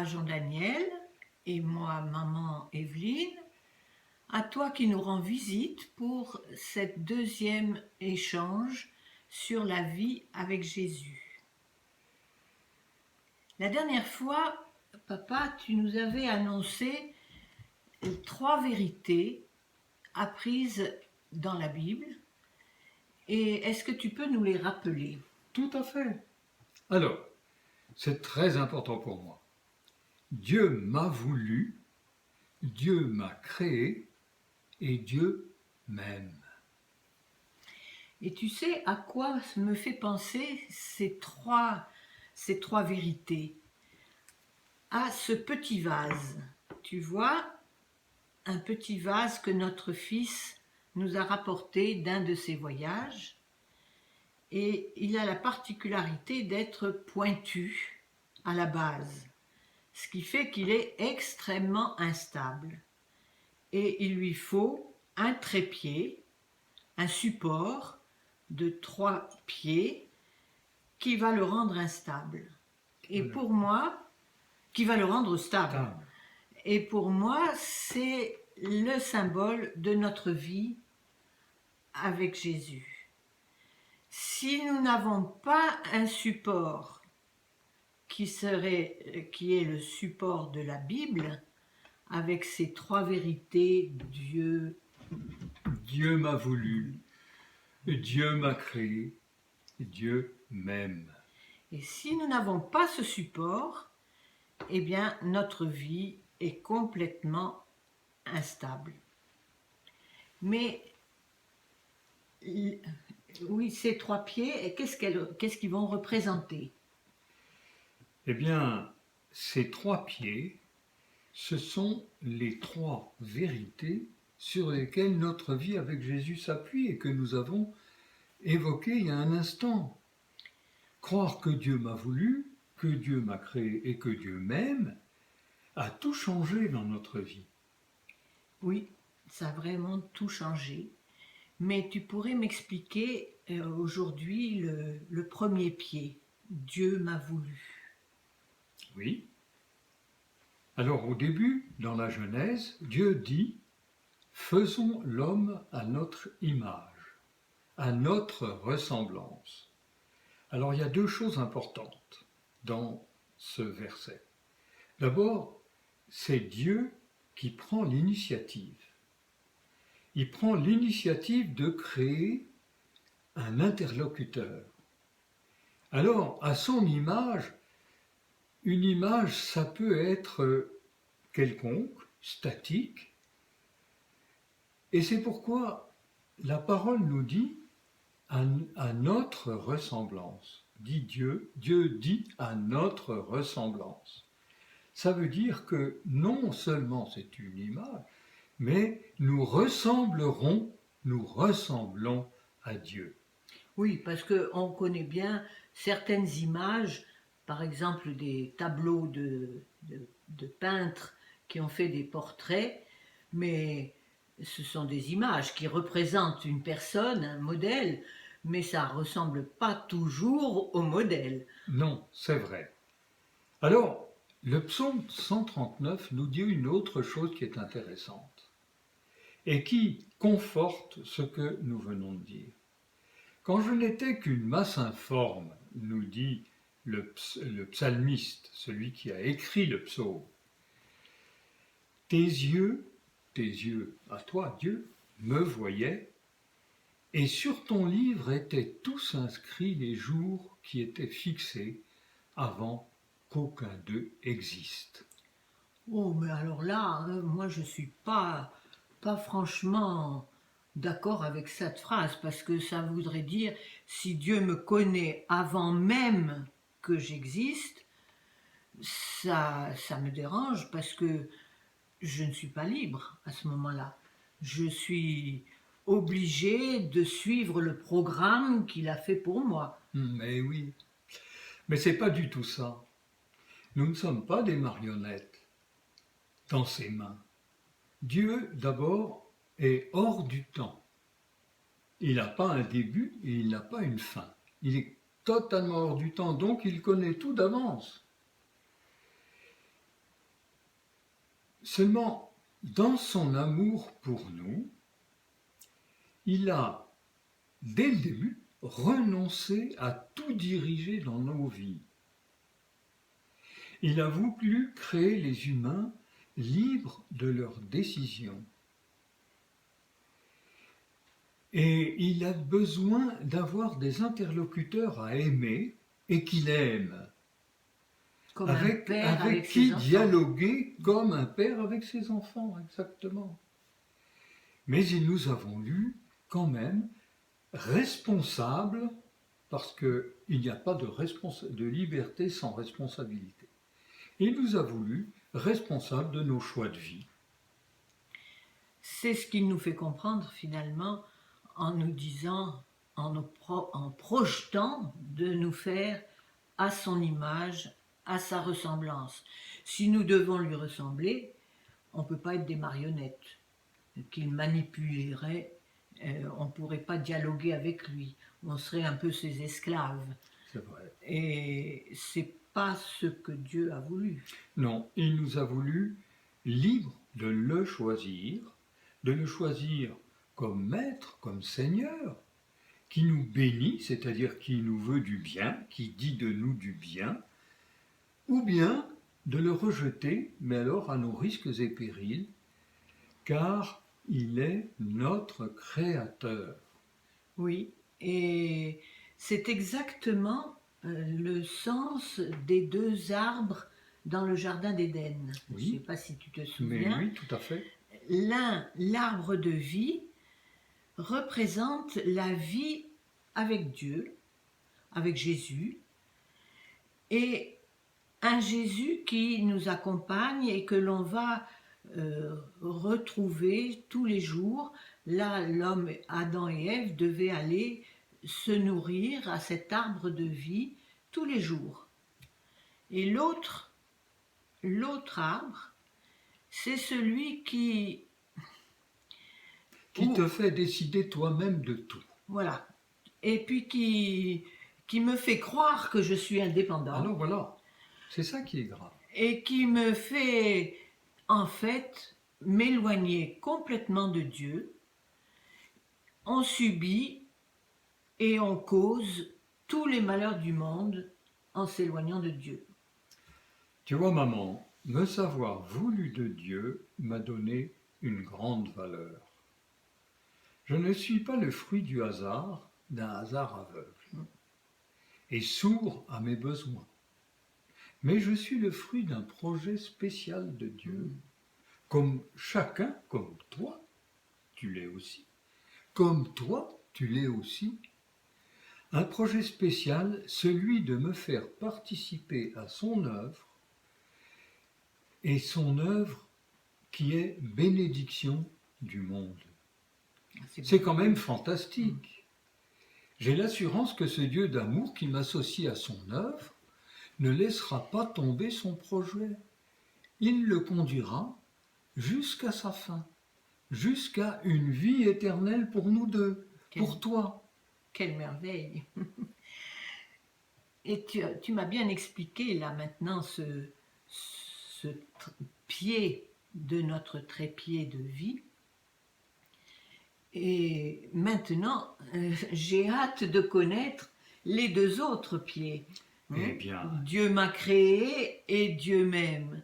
papa Jean-Daniel et moi maman Evelyne, à toi qui nous rends visite pour cette deuxième échange sur la vie avec Jésus. La dernière fois, papa, tu nous avais annoncé 3 vérités apprises dans la Bible. Et est-ce que tu peux nous les rappeler? Tout à fait. Alors, c'est très important pour moi. Dieu m'a voulu, Dieu m'a créé et Dieu m'aime. Et tu sais à quoi me fait penser ces trois vérités? À ce petit vase. Tu vois, un petit vase que notre fils nous a rapporté d'un de ses voyages. Et il a la particularité d'être pointu à la base, ce qui fait qu'il est extrêmement instable. Et il lui faut un trépied, un support de 3 pieds qui va le rendre instable. Et pour moi, qui va le rendre stable. Et pour moi, c'est le symbole de notre vie avec Jésus. Si nous n'avons pas un support qui est le support de la Bible, avec ces 3 vérités, Dieu m'a voulu, Dieu m'a créé, Dieu m'aime. Et si nous n'avons pas ce support, eh bien notre vie est complètement instable. Mais oui, ces 3 pieds, qu'est-ce qu'ils vont représenter? Eh bien, ces 3 pieds, ce sont les 3 vérités sur lesquelles notre vie avec Jésus s'appuie et que nous avons évoquées il y a un instant. Croire que Dieu m'a voulu, que Dieu m'a créé et que Dieu m'aime a tout changé dans notre vie. Oui, ça a vraiment tout changé. Mais tu pourrais m'expliquer aujourd'hui le premier pied. Dieu m'a voulu. Oui. Alors au début, dans la Genèse, Dieu dit « Faisons l'homme à notre image, à notre ressemblance ». Alors il y a 2 choses importantes dans ce verset. D'abord, c'est Dieu qui prend l'initiative. Il prend l'initiative de créer un interlocuteur. Alors, à son image, une image, ça peut être quelconque, statique, et c'est pourquoi la parole nous dit à notre ressemblance. Dit Dieu, Dieu dit à notre ressemblance. Ça veut dire que non seulement c'est une image, mais nous ressemblons à Dieu. Oui, parce qu'on connaît bien certaines images, par exemple des tableaux de peintres qui ont fait des portraits, mais ce sont des images qui représentent une personne, un modèle, mais ça ne ressemble pas toujours au modèle. Non, c'est vrai. Alors, le psaume 139 nous dit une autre chose qui est intéressante et qui conforte ce que nous venons de dire. Quand je n'étais qu'une masse informe, nous dit le psalmiste, celui qui a écrit le psaume, tes yeux, à toi Dieu, me voyaient, et sur ton livre étaient tous inscrits les jours qui étaient fixés avant qu'aucun d'eux existe. Oh, mais alors là, moi je suis pas franchement d'accord avec cette phrase, parce que ça voudrait dire, si Dieu me connaît avant même que j'existe, ça me dérange, parce que je ne suis pas libre à ce moment-là. Je suis obligée de suivre le programme qu'il a fait pour moi. Mais oui, mais c'est pas du tout ça. Nous ne sommes pas des marionnettes dans ses mains. Dieu, d'abord, est hors du temps. Il n'a pas un début et il n'a pas une fin. Il est totalement hors du temps, donc il connaît tout d'avance. Seulement, dans son amour pour nous, il a, dès le début, renoncé à tout diriger dans nos vies. Il a voulu créer les humains libres de leurs décisions. Et il a besoin d'avoir des interlocuteurs à aimer et qu'il aime. Comme un père avec qui ses enfants. dialoguer comme un père avec ses enfants, exactement. Mais il nous a voulu quand même responsables, parce qu'il n'y a pas de liberté sans responsabilité. Il nous a voulu responsables de nos choix de vie. C'est ce qu'il nous fait comprendre finalement en nous disant, en projetant de nous faire à son image, à sa ressemblance. Si nous devons lui ressembler, on ne peut pas être des marionnettes qu'il manipulerait, on ne pourrait pas dialoguer avec lui, on serait un peu ses esclaves. C'est vrai. Et c'est pas ce que Dieu a voulu. Non, il nous a voulu libres de le choisir comme maître, comme Seigneur, qui nous bénit, c'est-à-dire qui nous veut du bien, qui dit de nous du bien, ou bien de le rejeter, mais alors à nos risques et périls, car il est notre Créateur. Oui, et c'est exactement le sens des deux arbres dans le jardin d'Éden. Oui. Je ne sais pas si tu te Mais souviens. oui, tout à fait. L'un, l'arbre de vie, représente la vie avec Dieu, avec Jésus, et un Jésus qui nous accompagne et que l'on va retrouver tous les jours. Là, l'homme, Adam et Ève, devaient aller se nourrir à cet arbre de vie tous les jours. Et l'autre arbre, c'est celui qui te fait décider toi-même de tout. Voilà. Et puis qui me fait croire que je suis indépendant. Alors voilà, c'est ça qui est grave. Et qui me fait, en fait, m'éloigner complètement de Dieu. On subit et on cause tous les malheurs du monde en s'éloignant de Dieu. Tu vois, maman, me savoir voulu de Dieu m'a donné une grande valeur. Je ne suis pas le fruit du hasard, d'un hasard aveugle, et sourd à mes besoins. Mais je suis le fruit d'un projet spécial de Dieu, comme chacun, comme toi, tu l'es aussi, comme toi, tu l'es aussi. Un projet spécial, celui de me faire participer à son œuvre, et son œuvre qui est bénédiction du monde. C'est quand même fantastique. J'ai l'assurance que ce Dieu d'amour qui m'associe à son œuvre ne laissera pas tomber son projet. Il le conduira jusqu'à sa fin, jusqu'à une vie éternelle pour nous deux, pour toi. Quelle merveille! Et tu m'as bien expliqué là maintenant ce pied de notre trépied de vie. Et maintenant, j'ai hâte de connaître les deux autres pieds. Eh bien, Dieu m'a créé et Dieu m'aime.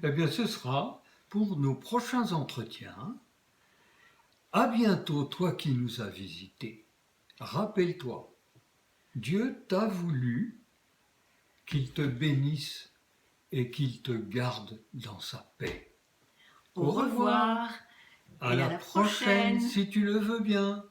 Eh bien, ce sera pour nos prochains entretiens. À bientôt, toi qui nous as visités. Rappelle-toi, Dieu t'a voulu qu'il te bénisse et qu'il te garde dans sa paix. Au revoir. À la prochaine, si tu le veux bien.